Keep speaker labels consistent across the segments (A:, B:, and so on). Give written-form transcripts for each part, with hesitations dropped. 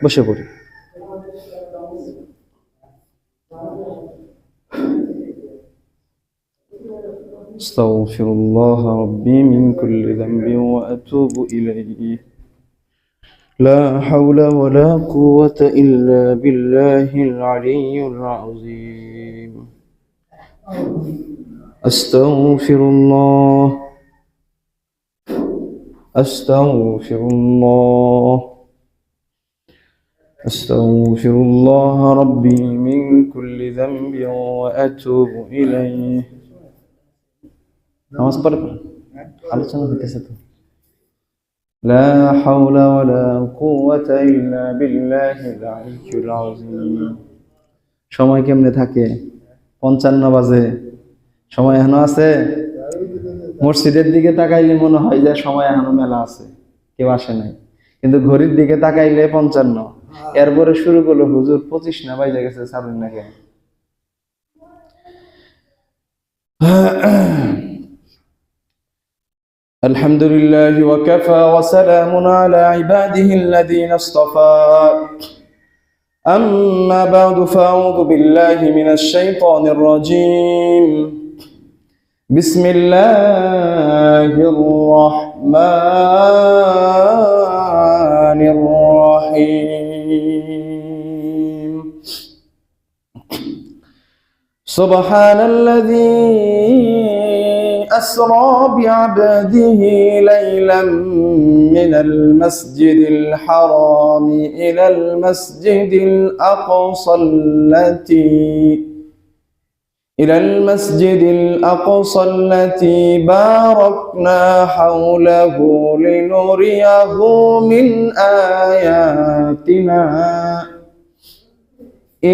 A: বসে পড়ি। আস্তাগফিরুল্লাহ রাব্বি মিন কুল্লি যামবিন ওয়া আতুবু ইলাইহি লা হাওলা ওয়ালা কুওয়াতা ইল্লা বিল্লাহিল আলিয়্যিল আযীম। আস্তাগফিরুল্লাহ আস্তাগফিরুল্লাহ আস্তাগফিরুল্লাহ রাব্বি মিন কুল্লি যামবিন ওয়া আতুবু ইলাইহি। নামাজ পড়ে আলোচনা হইতেছে তো। লা হাওলা ওয়ালা কুওয়াতা ইল্লা বিল্লাহিল আলিয়্যিল আযীম। সময় কেমনে থাকে? 55 বাজে। সময় এখনো আছে? মসজিদের দিকে তাকাইলে মনে হয় যে সময় এখনো মেলা আছে, কেউ আসে নাই, কিন্তু ঘড়ির দিকে তাকাইলে 55। এরপরে শুরু করলো হুজুর 25 না বাজে গেছে, ছাড়ুন না কেন? আলহামদুলিল্লাহি ওয়া কাফা ওয়া সালামুন আলা ইবাদিহিল্লাযীনা ইসতাফা। আম্মা বা'দু ফাআউযু বিল্লাহি মিনাশ শাইতানির রাজীম। বিসমিল্লাহির রাহমানির রাহিম। সুবহানাল্লাযী أسرى بعبده ليلا من المسجد الحرام إلى المسجد الأقصى التي باركنا حوله لنريه من آياتنا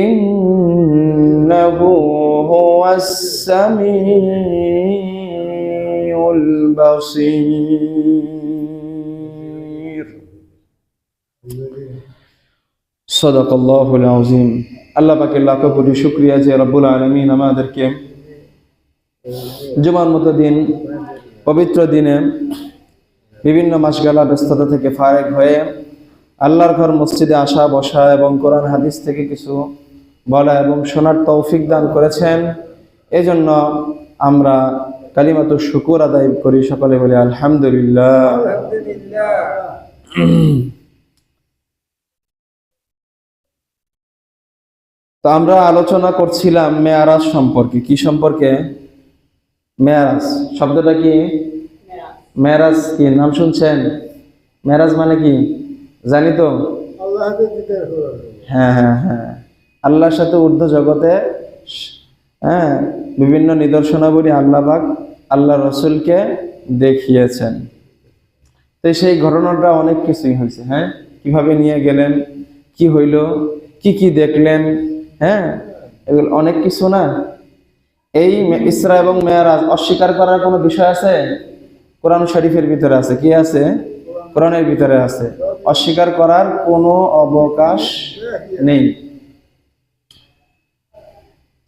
A: إنه هو السميع البصير صدق الله العظيم। আল্লাহ পাকের লাখ কোটি শুকরিয়া যে রব্বুল আলামিন আমাদেরকে জুমার মতো দিন, পবিত্র দিনে বিভিন্ন মাসগালা ব্যস্ততা থেকে ফারেক হয়ে আল্লাহর ঘর মসজিদে আসা, বসা এবং কোরআন হাদিস থেকে কিছু বলা এবং শোনার তৌফিক দান করেছেন। এজন্য আমরা কালিমাতুশ শুকর আদায় করি, সকলে বলি আলহামদুলিল্লাহ। তো আমরা আলোচনা করছিলাম মেয়ারাজ সম্পর্কে। কি সম্পর্কে? মেয়ারাজ শব্দটা কি? মেয়ারাজ কি নাম শুনছেন? মেয়ারাজ মানে কি জানি তো? হ্যাঁ হ্যাঁ হ্যাঁ, আল্লাহর সাথে ঊর্ধ্ব জগতে বিভিন্ন নিদর্শনাবলী আল্লাহ পাক আল্লাহ রসুলকে দেখিয়েছেন। তো সেই ঘটনাটা অনেক কিছুই হয়েছে। হ্যাঁ, কিভাবে নিয়ে গেলেন, কি হইল, কি কি দেখলেন, হ্যাঁ, এগুলো অনেক কিছু না। এই ইসরা এবং মেয়ারাজ অস্বীকার করার কোনো বিষয় আছে? কোরআন শরীফের ভিতরে আছে। কি আছে? কোরআনের ভিতরে আছে। অস্বীকার করার কোনো অবকাশ নেই।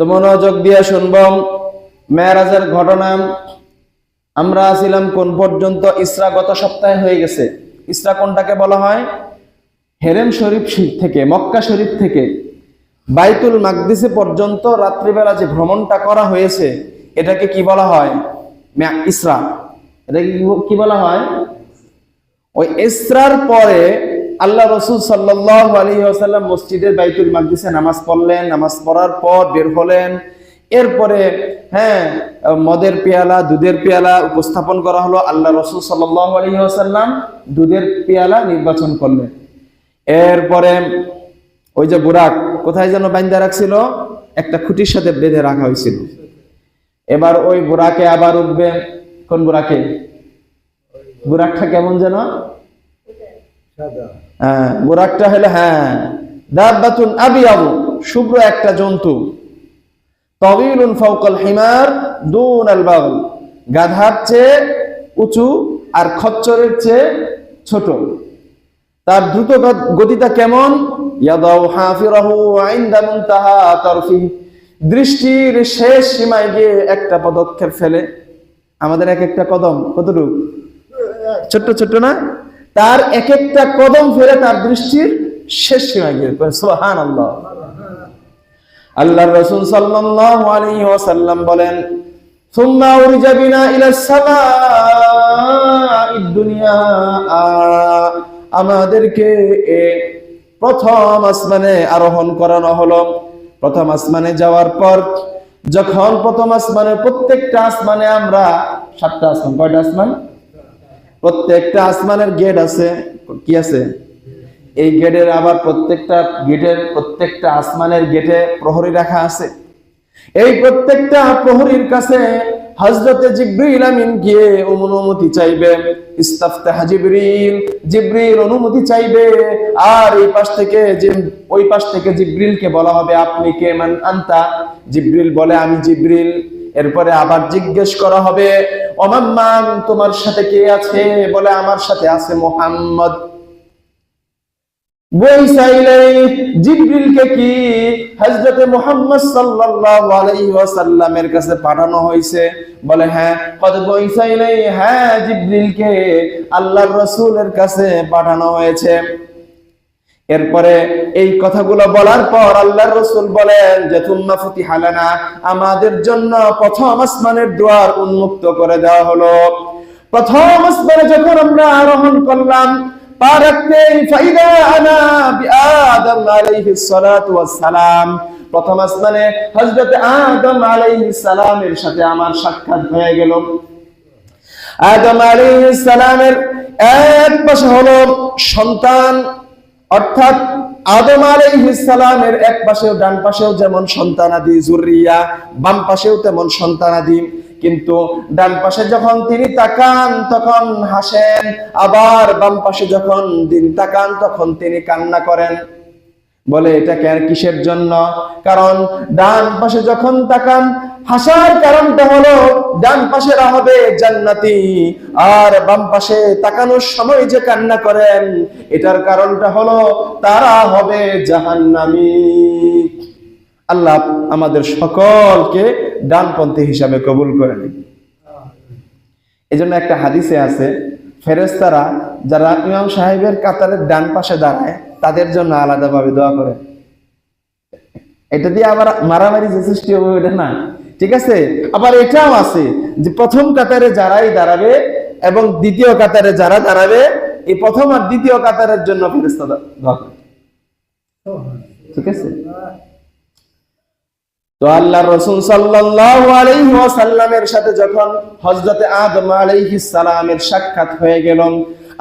A: তো মনোযোগ দিয়ে শুনব মেয়ারাজের ঘটনা। আমরা ছিলাম কোন পর্যন্ত? ইসরা গত সপ্তাহে হয়ে গেছে। ইসরা কোনটাকে বলা হয়? হেরেম শরীফ থেকে, মক্কা শরীফ থেকে বাইতুল মাকদিসে পর্যন্ত রাত্রিবেলা যে ভ্রমণটা করা হয়েছে, এটাকে কি বলা হয়? ইসরা। এটাকে কি বলা হয়? ওই ইসরার পরে আল্লাহ রাসূল সাল্লাল্লাহু আলাইহি ওয়াসাল্লাম মসজিদে বাইতুল মাকদিসে নামাজ পড়লেন। নামাজ পড়ার পর বের হলেন। এরপরে মদের পেয়ালা, দুধের পেয়ালা উপস্থাপন করা হলো। আল্লাহ রাসূল সাল্লাল্লাহু আলাইহি ওয়াসাল্লাম দুধের পেয়ালা নির্বাচন করলেন। এরপরে ওই যে বুরাক কোথায় যেন বাঁধা রাখছিল, একটা খুঁটির সাথে বেঁধে রাখা হয়েছিল। এবার ওই বুরাকে আবার উঠবে। কোন বুরাকে? বুরাকটা কেমন যেন? বুরাকটা হলো দাব্বাতুন আবিয়াদু, শুভ্র একটা জন্তু। তাওয়ীলুন ফাওকাল হিমার দুনাল বাগল, গাধার চেয়ে উঁচু আর খচ্চরের চেয়ে ছোট। তার দ্রুত গতিটা কেমন? ইয়াদাউ হাফিরাহু ইনদা মুনতাহা তারফি, দৃষ্টির শেষ সীমায় গিয়ে একটা পদক্ষেপ ফেলে। আমাদের এক একটা কদম কতটুকু ছোট্ট ছোট্ট না, তার এক একটা কদম ফেলে তার দৃষ্টির শেষ সীমা গিয়ে সুবহানাল্লাহ। আল্লাহর রাসূল সাল্লাল্লাহু আলাইহি ওয়াসাল্লাম বলেন, সুম্মা উরিজা বিনা ইলাস সামাঈদ দুনিয়া, আমাদেরকে প্রথম আসমানে আরোহণ করানো হলো। প্রথম আসমানে যাওয়ার পর যখন প্রথম আসমানে, প্রত্যেকটা আসমানে আমরা 7টা আসমান, কয়টা আসমান? প্রত্যেকটা আসমানের গেট আছে, কি আছে? এই গেটের আবার প্রত্যেকটা আসমানের গেটে প্রহরী রাখা আছে। এই প্রত্যেকটা প্রহরীর কাছে হযরতে জিবরিল আমিন গিয়ে অনুমতি চাইবে, ইস্তাফতাহ জিবরিল, জিবরিল অনুমতি চাইবে। আর এই পাশ থেকে ওই পাশ থেকে জিবরিলকে বলা হবে, আপনি কে? মান আনতা? জিবরিল বলে, আমি জিবরিল। এরপরে আবার জিজ্ঞেস করা হবে, ওমাম্মান, তোমার সাথে কে আছে? বলে, আমার সাথে আছে মুহাম্মদ। জিবরিলকে কি হযরতে মুহাম্মদ সাল্লাল্লাহু আলাইহি ওয়াসাল্লামের কাছে পাঠানো হয়েছে? বলে, হ্যাঁ। কদ বইসাইলাই, হ্যাঁ, জিবরিলকে আল্লাহর রাসূলের কাছে পাঠানো হয়েছে। এরপরে এই কথাগুলো বলার পর আল্লাহর রাসূল বলেন যে, তুম্মা ফুতিহা লানা, আমাদের জন্য প্রথম আসমানের দুয়ার উন্মুক্ত করে দেওয়া হলো। প্রথম আসমানে যখন আমরা আরোহণ করলাম, পা রাখতে ফাইদা আনা বিআদম আলাইহিস সালাতু ওয়াস সালাম, প্রথম আসমানে হযরত আদম আলাইহিস সালামের সাথে আমার সাক্ষাৎ হয়ে গেল। আদম আলাইহিস সালামের এক পাশে হলো সন্তান, অর্থাৎ আদম আলাইহিস সালামের এক পাশেও ডান পাশেও যেমন সন্তানাদি যুররিয়া, বাম পাশেও তেমন সন্তানাদি। কিন্তু ডান পাশে যখন তিনি তাকান তখন হাসেন, আবার বাম পাশে যখন তিনি তাকান তখন তিনি কান্না করেন। বলে, এটা কিসের জন্য? কারণ ডান পাশে যখন তাকান, হাসার কারণটা হলো ডান পাশেরা হবে জান্নাতি, আর বাম পাশে তাকানোর সময় যে কান্না করেন, এটার কারণটা হলো তারা হবে জাহান্নামী। আল্লাহ আমাদের সকলকে ডানপন্থী হিসাবে কবুল করে নিন। এই জন্য একটা হাদিসে আছে, ফেরেশতারা যারা ইমাম সাহেবের কাতারের ডান পাশে দাঁড়ায় তাদের জন্য আলাদাভাবে দোয়া করে। এটা দিয়ে আবার মারামারি যে সৃষ্টি হবে ওটা না, ঠিক আছে? আবার এটাও আছে যে প্রথম কাতারে যারাই দাঁড়াবে এবং দ্বিতীয় কাতারে যারা দাঁড়াবে, এই প্রথম আর দ্বিতীয় কাতারের জন্য ফেরেশতা দোয়া করে, ঠিক আছে? তো আল্লাহর রাসূল সাল্লাল্লাহু আলাইহি ওয়াসাল্লামের সাথে যখন হযরতে আদম আলাইহিস সালামের সাক্ষাৎ হয়ে গেল,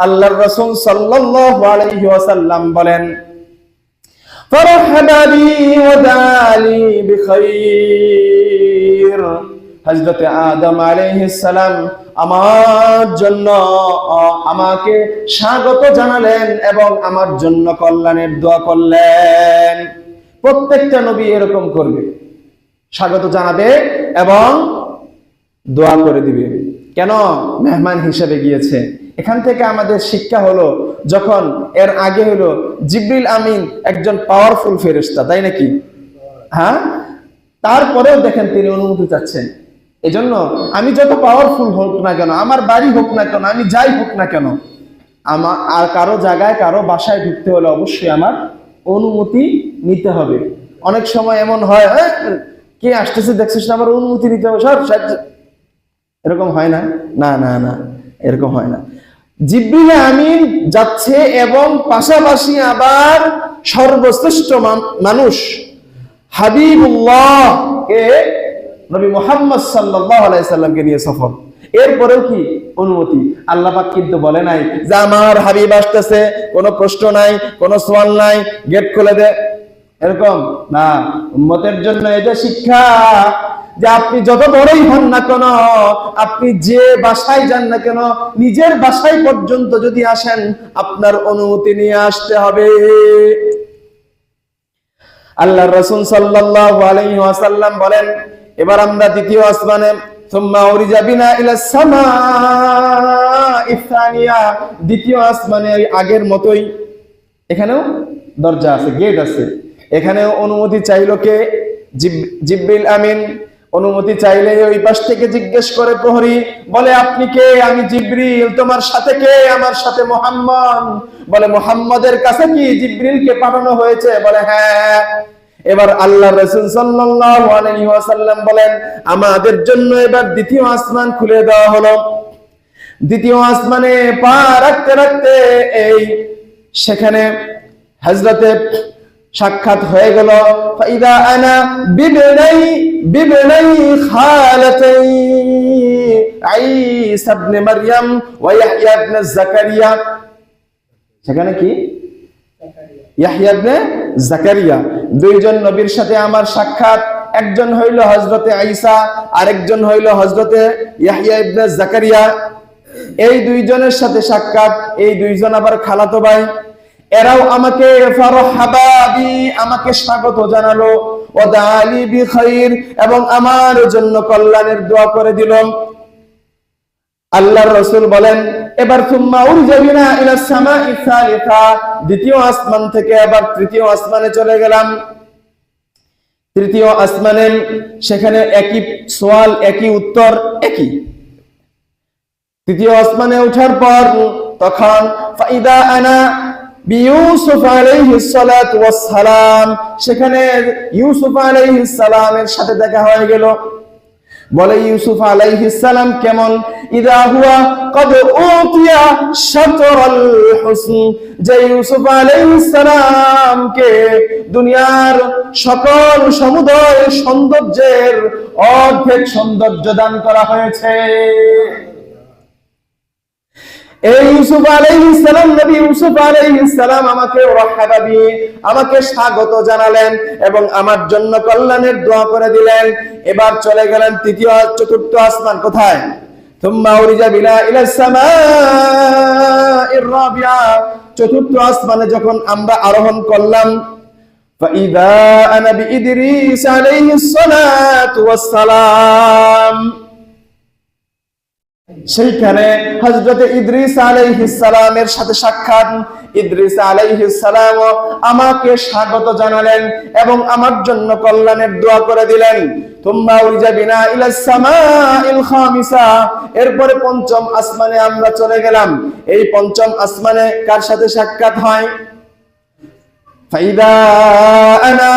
A: আল্লাহর রাসূল সাল্লাল্লাহু আলাইহি ওয়াসাল্লাম বলেন, ফারহাবা বি ওয়া দালি বিখাইর, হযরতে আদম আলাইহিস সালাম আমার জন্য আমাকে স্বাগত জানালেন এবং আমার জন্য কল্যাণের দোয়া করলেন। প্রত্যেকটা নবী এরকম করবে, স্বাগত জানাবে এবং দোয়া করে দিবে। কেন? মেহমান হিসেবে গিয়েছে। এখান থেকে আমাদের শিক্ষা হলো, যখন এর আগে হলো জিবরিল আমিন একজন পাওয়ারফুল ফেরেশতা, তাই নাকি? হ্যাঁ, তারপরেও দেখেন তিনি অনুমতি চাচ্ছেন। এজন্য আমি যত পাওয়ারফুল হোক না কেন, আমার বাড়ি হোক না কেন, আমি যাই হোক না কেন, আমার আর কারো জায়গায় কারো বাসায় ঢুকতে হলে অবশ্যই আমার অনুমতি নিতে হবে। অনেক সময় এমন হয়, কে আসতেছে দেখছিস না, আমার অনুমতি নিতে হবে, এরকম হয় না? না না না, এরকম হয় না। জিবরিল আমিন যাচ্ছে এবং পাশাপাশি আবার সর্বশ্রেষ্ঠ মানুষ হাবিবুল্লাহ কে নবী মুহাম্মদ সাল্লাল্লাহু আলাইহি সাল্লামকে নিয়ে সফর। এরপরেও কি অনুমতি? আল্লাহ পাক কিন্তু বলে নাই যে আমার হাবিব আসতেছে, কোনো প্রশ্ন নাই, কোনো সওয়াল নাই, গেট খুলে দে, এরকম না। উম্মতের জন্য এটা শিক্ষা যে আপনি যত বড়ই হন না কেন, আপনি যে বাসায় যান না কেন, নিজের বাসায় পর্যন্ত যদি আসেন, আপনার অনুমতি নিয়ে আসতে হবে। আল্লাহর রাসূল সাল্লাল্লাহু আলাইহি ওয়াসাল্লাম বলেন, এবার আমরা দ্বিতীয় আসমানে, সুম্মা উরিজা বিনা ইলাস সামাঈ সানিয়া, দ্বিতীয় আসমানে আগের মতোই, এখানেও দরজা আছে, গেট আছে। এখানেও অনুমতি চাইলো কে? জিবরিল আমিন। অনুমতি চাইলে ওই পাশ থেকে জিজ্ঞেস করে প্রহরী, বলে আপনি কে? আমি জিবরিল। তোমার সাথে কে? আমার সাথে মুহাম্মদ। বলে মুহাম্মদের কাছে কি জিবরিলকে পাঠানো হয়েছে? বলে হ্যাঁ। এবার আল্লাহর রাসূল সাল্লাল্লাহু আলাইহি ওয়াসাল্লাম বলেন, আমাদের জন্য এবার দ্বিতীয় আসমান খুলে দেওয়া হলো। দ্বিতীয় আসমানে পা রাখতে রাখতে এই সেখানে হযরতে সাক্ষাৎ হয়ে গেল। ফাইদা আনা বিবনাই খালাতাই ঈসা ইবনে মারইয়াম ওয়া ইয়াহইয়া ইবনে যাকারিয়া। সেখানে কি? ইয়াহইয়া ইবনে যাকারিয়া। দুইজন নবীর সাথে আমার সাক্ষাৎ। একজন হইল হযরতে ঈসা, আরেকজন হইল হযরতে ইয়াহইয়া ইবনে যাকারিয়া। এই দুইজনের সাথে সাক্ষাৎ। এই দুইজন আবার খালাতো ভাই। এরাও আমাকে ফারহাবা বি, আমাকে স্বাগত জানালো, ওয়া দালি বিখাইর, এবং আমার জন্য কল্যাণের দোয়া করে দিল। আল্লাহর রাসূল বলেন, এবার সুম্মা উরজাবিনা ইলা সামাই সালিসা, দ্বিতীয় আসমান থেকে আবার তৃতীয় আসমানে চলে গেলাম। তৃতীয় আসমানে সেখানে একই সওয়াল, একই উত্তর, একই। তৃতীয় আসমানে ওঠার পর তখন ফাইদা আনা বিউসুফ আলাইহিস সালাতু ওয়াস সালাম, সেখানে ইউসুফ আলাইহিস সালামের সাথে দেখা হয়ে গেল। বলে ইউসুফ আলাইহিস সালাম কেমন? ইদা হুয়া কদ উতিয়া শাতরাল হুসন, যে ইউসুফ আলাইহিস সালামকে দুনিয়ার সকল সমুদয় সৌন্দর্যের অর্ধেক সৌন্দর্য দান করা হয়েছে। এই ইউসুফ আলাইহিস সালাম, নবী ইউসুফ আলাইহিস সালাম আমাকে রাহাবা বি, আমাকে স্বাগত জানালেন এবং আমার জন্য কল্যাণের দোয়া করে দিলেন। এবার চলে গেলেন তৃতীয় চতুর্থ আসমান। কোথায়? থুম্মা উরিজা বিলা ইলা সামাইর রাবিআ, চতুর্থ আসমানে যখন আমরা আরোহণ করলাম, ফাইদা আনা বিইদরিস আলাইহিস সালাতু ওয়াস সালাম, সেইখানে হযরতে ইদ্রিস আলাইহিস সালামের সাথে সাক্ষাৎ। ইদ্রিস আলাইহিস সালাম আমাকে স্বাগত জানালেন এবং আমার জন্য কল্যাণের দোয়া করে দিলেন। তুম্মা উরিজা বিনা ইলা সামাইল খামিসা, এরপরে পঞ্চম আসমানে আমরা চলে গেলাম। এই পঞ্চম আসমানে কার সাথে সাক্ষাৎ হয়? ফাইদা আনা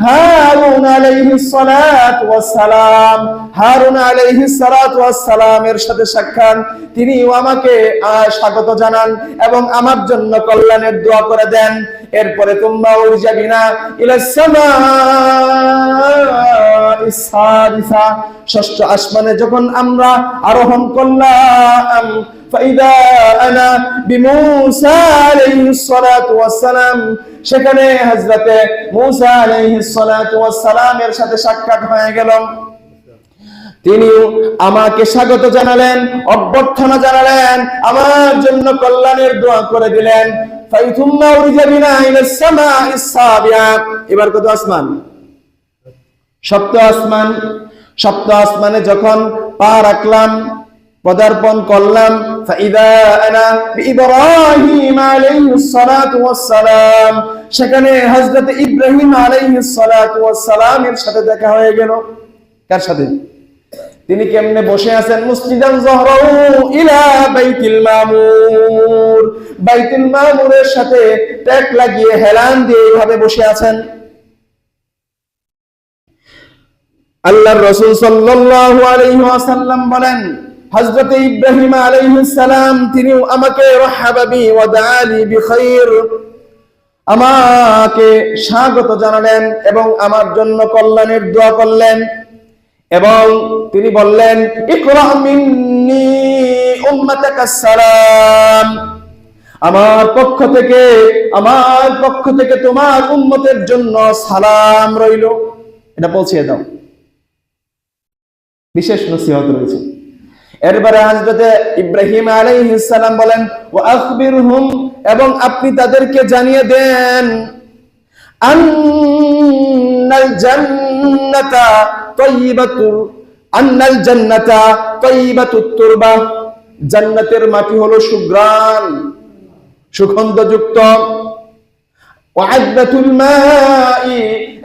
A: হারুন আলাইহিস সালাতু ওয়াস সালাম, হারুন আলাইহিস সালাতু ওয়াস সালামের সাথে সাক্ষাৎ। তিনিও আমাকে স্বাগত জানান এবং আমার জন্য কল্যাণের দোয়া করে দেন। এরপরে তুম্মা উরজা বিনা ইলা সামাইস সাদিসা, ষষ্ঠ আসমানে যখন আমরা আরোহণ করলাম, ফাইদা আনা বিমূসা আলাইহিস সালাতু ওয়াস সালাম, সেখানে হযরতে মূসা আলাইহিস সালাতু ওয়াস সালামের সাথে সাক্ষাৎ হয়ে গেল। তিনি আমাকে স্বাগত জানালেন, অভ্যর্থনা জানালেন, আমার জন্য কল্যাণের দোয়া করে দিলেন। ফাইতুম্মা উরিজা বিনা ইলাস সামাইস সাবিআ, এবার কত আসমান? সপ্ত আসমান। সপ্ত আসমানে যখন পা রাখলাম, পদার্পণ করলাম, ফাইদা আনা বিইব্রাহিম আলাইহিস সালাতু ওয়াস সালাম, সেখানে হযরত ইব্রাহিম আলাইহিস সালাতু ওয়াস সালামের সাথে দেখা হয়ে গেল। কার সাথে? তিনি কেমনে বসে আছেন? মুসজিদান যহরাউ ইলা বাইতুল মামুর, বাইতুল মামুরের সাথে ট্যাক লাগিয়ে হেলান দিয়ে এইভাবে বসে আছেন। আল্লাহর রাসূল সাল্লাল্লাহু আলাইহি ওয়াসাল্লাম বলেন, হযরত ইব্রাহিম আলাইহিস সালাম তিনিও আমাকে রাহাবা বি ওয়া দালি বিখাইর, আমাকে স্বাগত জানালেন এবং আমার জন্য কল্যাণের দোয়া করলেন এবং তিনি বললেন, ইকরা মিন্নি উম্মাতাকাস সালাম, আমার পক্ষ থেকে তোমার উম্মতের জন্য সালাম রইল। এটা পৌঁছে দাও। বিশেষ নসিহত রয়েছে। এরপরে হযরত ইব্রাহিম আলাইহিস সালাম বলেন, ওয়া আখবিরহুম, এবং আপনি তাদেরকে জানিয়ে দেন, আন্নাল জান্নাতা তাইয়িবাতুত তুরবা, জান্নাতের মাটি হলো সুঘ্রাণ, সুগন্ধযুক্ত। ওয়া'আযবাতুল মাই,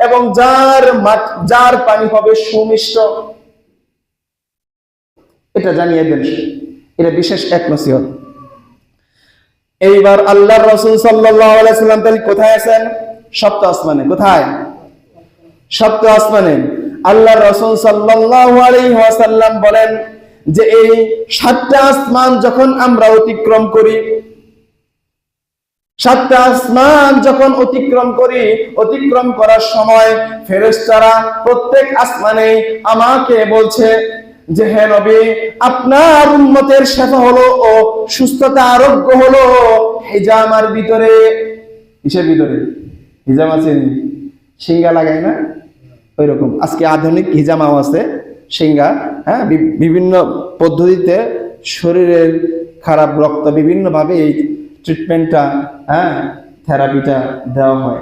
A: এবং যার পানি হবে সুমিষ্ট। এটা জানিয়ে দেন, এটা বিশেষ এক নসিহত। এইবার আল্লাহর রাসূল সাল্লাল্লাহু আলাইহি ওয়াসাল্লাম তাহলে কোথায় আছেন? সপ্ত আসমানে। কোথায়? সপ্ত আসমানে। আল্লাহর রাসূল সাল্লাল্লাহু আলাইহি ওয়াসাল্লাম বলেন যে এই সাতটা আসমান যখন আমরা অতিক্রম করি, সাতটা আসমান যখন অতিক্রম করি, অতিক্রম করার সময় ফেরেশতারা প্রত্যেক আসমানে আমাকে বলছে যে হে নবী, আপনার উম্মতের সেবা হলো ও সুস্থতা আরোগ্য হলো হিজামার ভিতরে। কিসের ভিতরে? হিজাম আছে, সিঙ্গা লাগায় না ওইরকম। আজকে আধুনিক হিজামাও আছে, সিঙ্গা। হ্যাঁ, বিভিন্ন পদ্ধতিতে শরীরের খারাপ রক্ত বিভিন্ন ভাবে এই ট্রিটমেন্টটা, হ্যাঁ, থেরাপিটা দেওয়া হয়।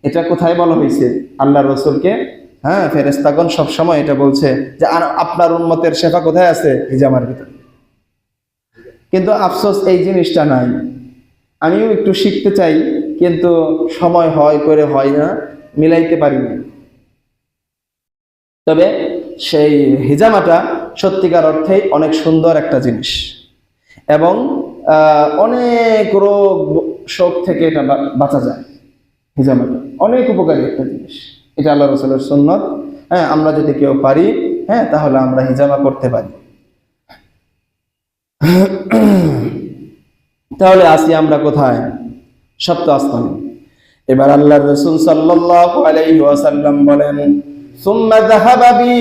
A: এটা কোথায় বলা হয়েছে? আল্লাহ রসুলকে। হ্যাঁ, ফেরেশতাগণ সবসময় এটা বলছে যে আপনার উম্মতের সেবা কোথায় আছে? হিজামার ভিতরে। কিন্তু আফসোস এই জিনিসটা নাই। আমিও একটু শিখতে চাই, কিন্তু সময় হয় করে হয় না, মিলাইতে পারি না। তবে সেই হিজামাটা সত্যিকার অর্থেই অনেক সুন্দর একটা জিনিস এবং অনেক রোগ শোক থেকে এটা বাঁচা যায়। হিজামাটা অনেক উপকারী একটা জিনিস, এটা আল্লাহ রাসূলের সুন্নাত। হ্যাঁ, আমরা যদি কেউ পারি, হ্যাঁ, তাহলে আমরা হিজামা করতে পারি। তাহলে আসি আমরা কোথায়? সপ্ত আসমানে। এবার আল্লাহর রাসূল সাল্লাল্লাহু আলাইহি ওয়াসাল্লাম বলেন সুম্মা যাহাবা বি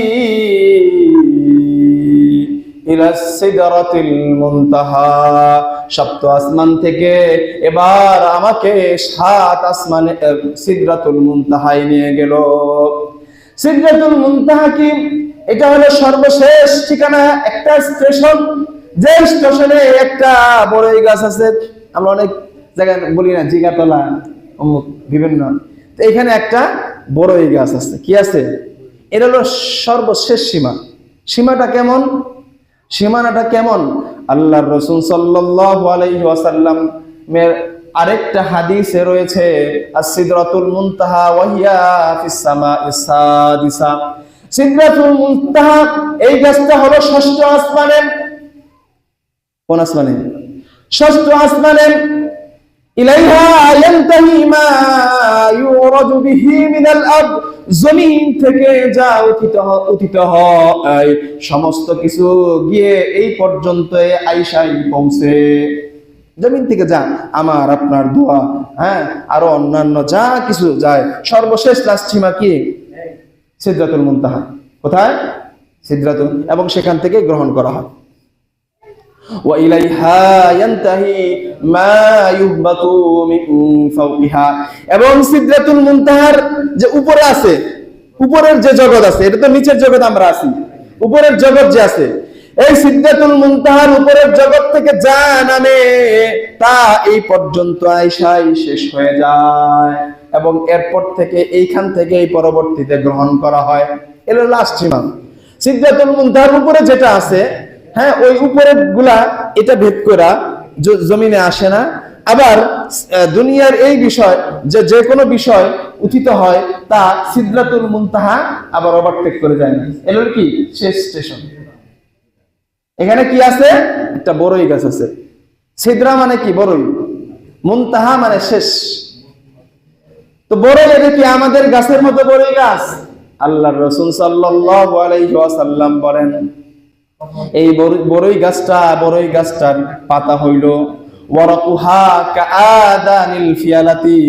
A: ইলা সিদরাতিল মুনতাহা। সপ্ত আসমান থেকে এবার আমাকে সাত আসমানে সিদরাতুল মুনতাহায় নিয়ে গেল। সিদরাতুল মুনতাহা কি? এটা হলো সর্বশেষ ঠিকানা, একটা স্টেশন। যে স্টেশনে একটা বড়ই গাছ আছে, আমরা অনেক জায়গায় বলি না জিগাতলা অমুক বিভিন্ন, তো এখানে একটা বড়ই গাছ আছে। কি আছে? এটা হলো সর্বশেষ সীমা। সীমাটা কেমন? সীমানাটা কেমন? আল্লাহর রাসূল সাল্লাল্লাহু আলাইহি ওয়াসাল্লাম আরেকটা হাদিসে রয়েছে আস-সিদরাতুল মুনতাহা ওয়া হিয়া ফিস সামাইস সাদিসা। সিদরাতুল মুনতাহা এই গাছটা হলো ষষ্ঠ আসমানে। কোন আসমানে? ষষ্ঠ আসমানে। ইলাইহা ইয়ানতাহি মা ইউরাজু বিহি মিনাল আরদ। জমিন থেকে যা উত্থিত হয় সমস্ত কিছু গিয়ে এই পর্যন্ত আইসাই পৌঁছে। জমিন থেকে যা আমার আপনার দোয়া, হ্যাঁ, আরো অন্যান্য যা কিছু যায়, সর্বশেষ লাস্ট সীমা কি? সিদরাতুল মুনতাহা। কোথায়? সিদরাতুল, এবং সেখান থেকে গ্রহণ করা হয়। ওয়া ইলাইহা ইয়ানতাহি মা ইউহবাতু মিন ফাওকিহা। এবং সিদরাতুল মুনতাহার যে উপরে আছে, উপরের যে জগৎ আছে, এটা তো নিচের জগৎ, আমরা আছি উপরের জগৎ যে আছে, এই সিদরাতুল মুনতাহার উপরের জগৎ থেকে যা নামে তা এই পর্যন্ত আইসাই শেষ হয়ে যায় এবং এরপর থেকে এইখান থেকে এই পরবর্তীতে গ্রহণ করা হয়। এর লাস্ট সীমা সিদরাতুল মুনতাহার উপরে যেটা আছে, হ্যাঁ, ওই উপরের গুলা এটা ভেদ করা জমিনে আসে না। আবার দুনিয়ার এই বিষয় যে কোনো বিষয় উঠিত হয় তা সিদরাতুল মুনতাহা আবার ওভারটেক করে যায় না। এর কি? শেষ স্টেশন। এখানে কি আছে? একটা বড়ই গাছ আছে। সিদরা মানে কি? বড়ই। মুনতাহা মানে শেষ। তো বড়ই, এটা কি আমাদের গাছের মতো বড়ই গাছ? আল্লাহর রাসূল সাল্লাল্লাহু আলাইহি ওয়াসাল্লাম বলেন এই বড়ই গাছটার পাতা হইল ওয়ারাকুহা কাআদানিল ফিয়ালাতি,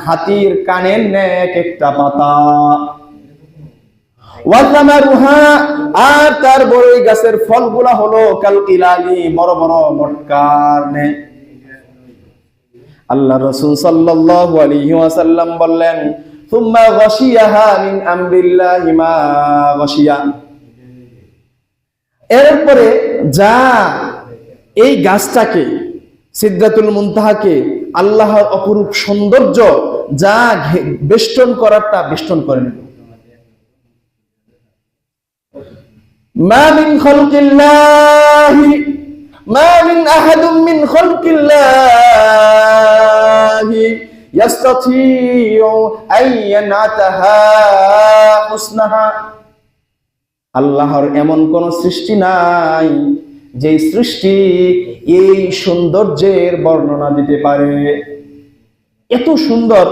A: হাতির কানের ন্যায় একটা পাতা। ওয়াতামারুহা, আর তার বড়ই গাছের ফলগুলা হলো কাল ইলালি, বড় বড় মটকার ন্যায়। আল্লাহ রাসূল সাল্লাল্লাহু আলাইহি ওয়াসাল্লাম বললেন সুম্মা গাশিয়াহা মিন আমরিল্লাহি মা গাশিয়া। এরপরে যা এই গাছটাকে, সিদরাতুল মুনতাহাকে, আল্লাহর অপরূপ সৌন্দর্য যা বেষ্টন করারটা বেষ্টন করে নেবে। মা মিন খালকিল্লাহি, মা মিন আহাদুম মিন খালকিল্লাহি ইয়াস্তাতিউ আন ইয়ানাতাহা হুসনাহা। আল্লাহর এমন কোন সৃষ্টি নাই যে সৃষ্টি এই সৌন্দর্যের বর্ণনা দিতে পারে। এত সুন্দর,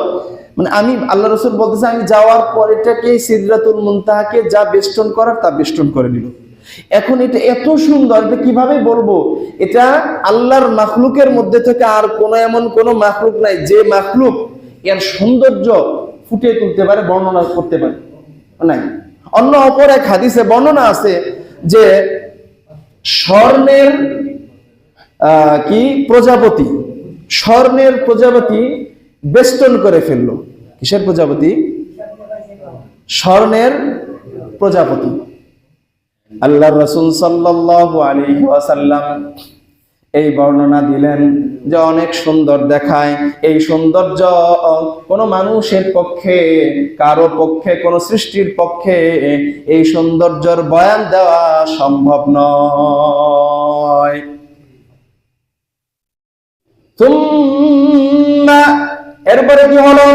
A: মানে আমি আল্লাহ রাসূল বলতেছে আমি যাওয়ার পর এটাকে সিদরাতুল মুনতাহাকে যা বেষ্টন করার তা বেষ্টন করে দিল। এখন এটা এত সুন্দর, এটা কিভাবে বলবো? এটা আল্লাহর মাখলুকের মধ্যে থেকে আর কোন এমন কোন মাখলুক নাই যে মাখলুক এর সৌন্দর্য ফুটিয়ে তুলতে পারে, বর্ণনা করতে পারে নাই। অন্য অপর এক হাদিসে বর্ণনা আছে যে স্বর্ণের স্বর্ণের প্রজাপতি বেষ্টন করে ফেললো। কিসের প্রজাপতি? স্বর্ণের প্রজাপতি। আল্লাহর রাসূল সাল্লাল্লাহু আলাইহি ওয়াসাল্লাম এই বর্ণনা দিলেন যে অনেক সুন্দর দেখায়। এই সৌন্দর্য কোনো মানুষের পক্ষে, কারো পক্ষে, কোনো সৃষ্টির পক্ষে এই সৌন্দর্যের বয়ান দেওয়া সম্ভব নয়। তুম্মা, এরপরে কি হলো?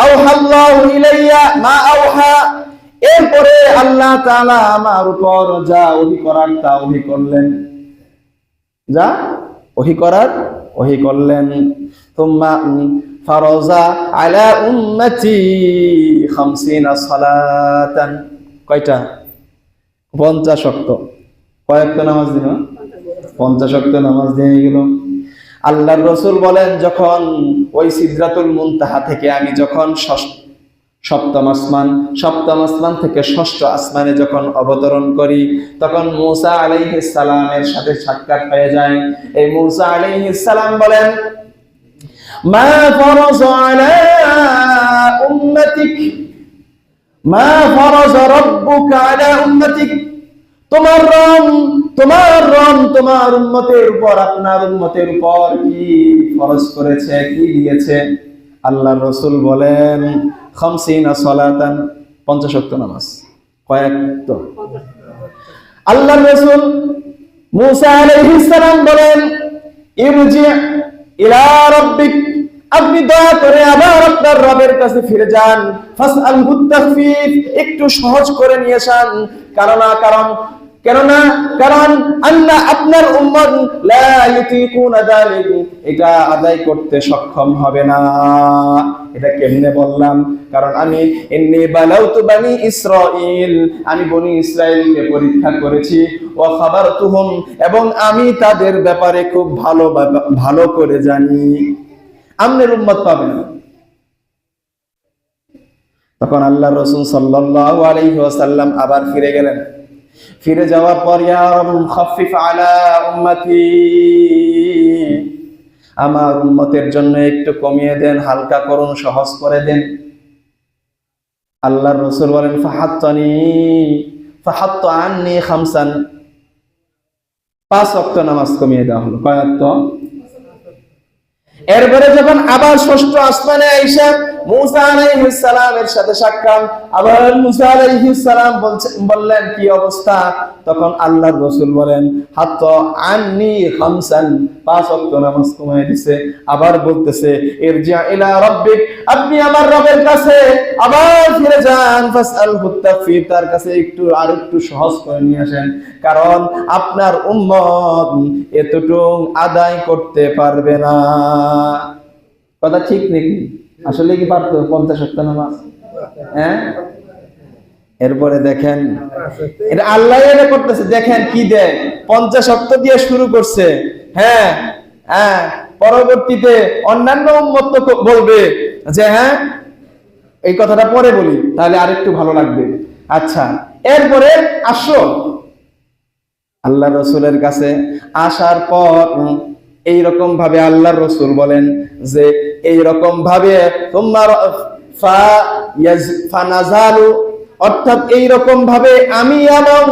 A: আওহাল্লাহু ইলাইয়া মা আওহা, এরপরে আল্লাহ তাআলা আমার উপর যা ওহী করার তা ওহী করলেন, যা ওহী করার ওহী করলেন। তুম্মা ফারাজা আলা উম্মতি 50 সালাতান, কয়টা? 50 ওয়াক্ত। কয়েকটা নামাজ দিন? 50 ওয়াক্ত নামাজ দিয়ে গেল। আল্লাহর রাসূল বলেন যখন ওই সিদরাতুল মুনতাহা থেকে আমি যখন সপ্তম আসমান থেকে ষষ্ঠ আসমানে যখন অবতরণ করি, তখন মূসা আলাইহিস সালামের সাথে সাক্ষাৎ হয়ে যায়। এই মূসা আলাইহিস সালাম বলেন, মা ফারাজা আলা উম্মতিক, মা ফারাজা রাব্বুকা আলা উম্মতিক, তোমার রব তোমার উম্মতের উপর, আপনার উম্মতের উপর কি ফরজ করেছে, কি দিয়েছে? আল্লাহর রাসূল বলেন 50 সালাতান, 50 ওয়াক্ত নামাজ। কয়েকটা? আল্লাহর রাসূল মূসা আলাইহিস সালাম বলেন, ইরজি ইলা রাব্বিক, আপনি দয়া করে আবার আপনার রবের কাছে ফিরে যান। ফাসআলহু তাখফীফ, একটু সহজ করে নিয়ে আসেন। কারণ আল্লাহ আপনার উম্মত লা ইউতিকুনা যালিক, এটা আদায় করতে সক্ষম হবে না। এটা কেমনে বললাম? কারণ আমি ইন্নী বালাউতু বানি ইসরাঈল, আমি বনি ইসরাঈলকে পরীক্ষা করেছি। ওয়া খাবারতুহুম, এবং আমি তাদের ব্যাপারে খুব ভালো করে জানি। আমনের উম্মত পাবে না। তখন আল্লাহর রাসূল সাল্লাল্লাহু আলাইহি ওয়াসাল্লাম আবার ফিরে গেলেন। ফিরে যাওয়ার পর, ইয়া রাব খাফিফ আলা উম্মতি, আমার উম্মতের জন্য একটু কমিয়ে দেন, হালকা করুন, সহজ করে দেন। আল্লাহর রাসূল বলেন, ফাহাত্তু আন্নি খামসান, 5 ওয়াক্ত নামাজ কমিয়ে দেওয়া হলো। কয় ওয়াক্ত? এরপরে যখন আবার ষষ্ঠ আসমানে আইসা মূসা আলাইহিস সালামের সাথে সাক্ষাৎ, আবার মূসা আলাইহিস সালাম বললেন কি অবস্থা? তখন আল্লাহর রাসূল বলেন, হাত্তা আন্নি খামসান, 5 ওয়াক্ত নামাজ কমিয়ে দিয়েছে। আবার বলতেছে, ইরজি ইলা রাব্বিক, আপনি আমার রবের কাছে আবার ফিরে যান। ফাসআলহু তাখফীফ, তার কাছে আরেকটু সহজ করে নিয়ে আসেন, কারণ আপনার উম্মত এতটুকু আদায় করতে পারবে না। কথা ঠিক নাকি? আসলে কি পারতো 50 ওয়াক্ত নামাজ? হ্যাঁ। এরপরে দেখেন, এটা আল্লাহ এটা করতেছে, দেখেন কি দেয়। 50 ওয়াক্ত দিয়ে শুরু করছে। হ্যাঁ, পরবর্তীতে অন্যান্য উম্মত তো বলবে যে হ্যাঁ এই কথাটা পরে বলি, তাহলে আরেকটু ভালো লাগবে। আচ্ছা, এরপরে আসো আল্লাহর রাসূলের কাছে আসার পর এইরকম ভাবে আল্লাহর রাসূল বলেন যে এইরকম ভাবে তোমার ফানাজালু, অর্থাৎ এইরকম ভাবে আমি এবং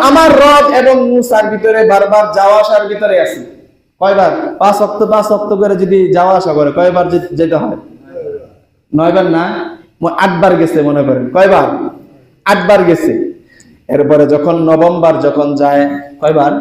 A: আমার রব এবং মূসার ভিতরে বারবার যাওয়া আসার ভিতরে আছি। কয়বার? 5 ওয়াক্ত করে যদি যাওয়া আসা করে কয়বার যেতে হয়? 9 বার না, 8 বার গেছে মনে করেন। কয়বার? 8 বার গেছে। এরপরে যখন নবমবার যখন যায়, কয়বার?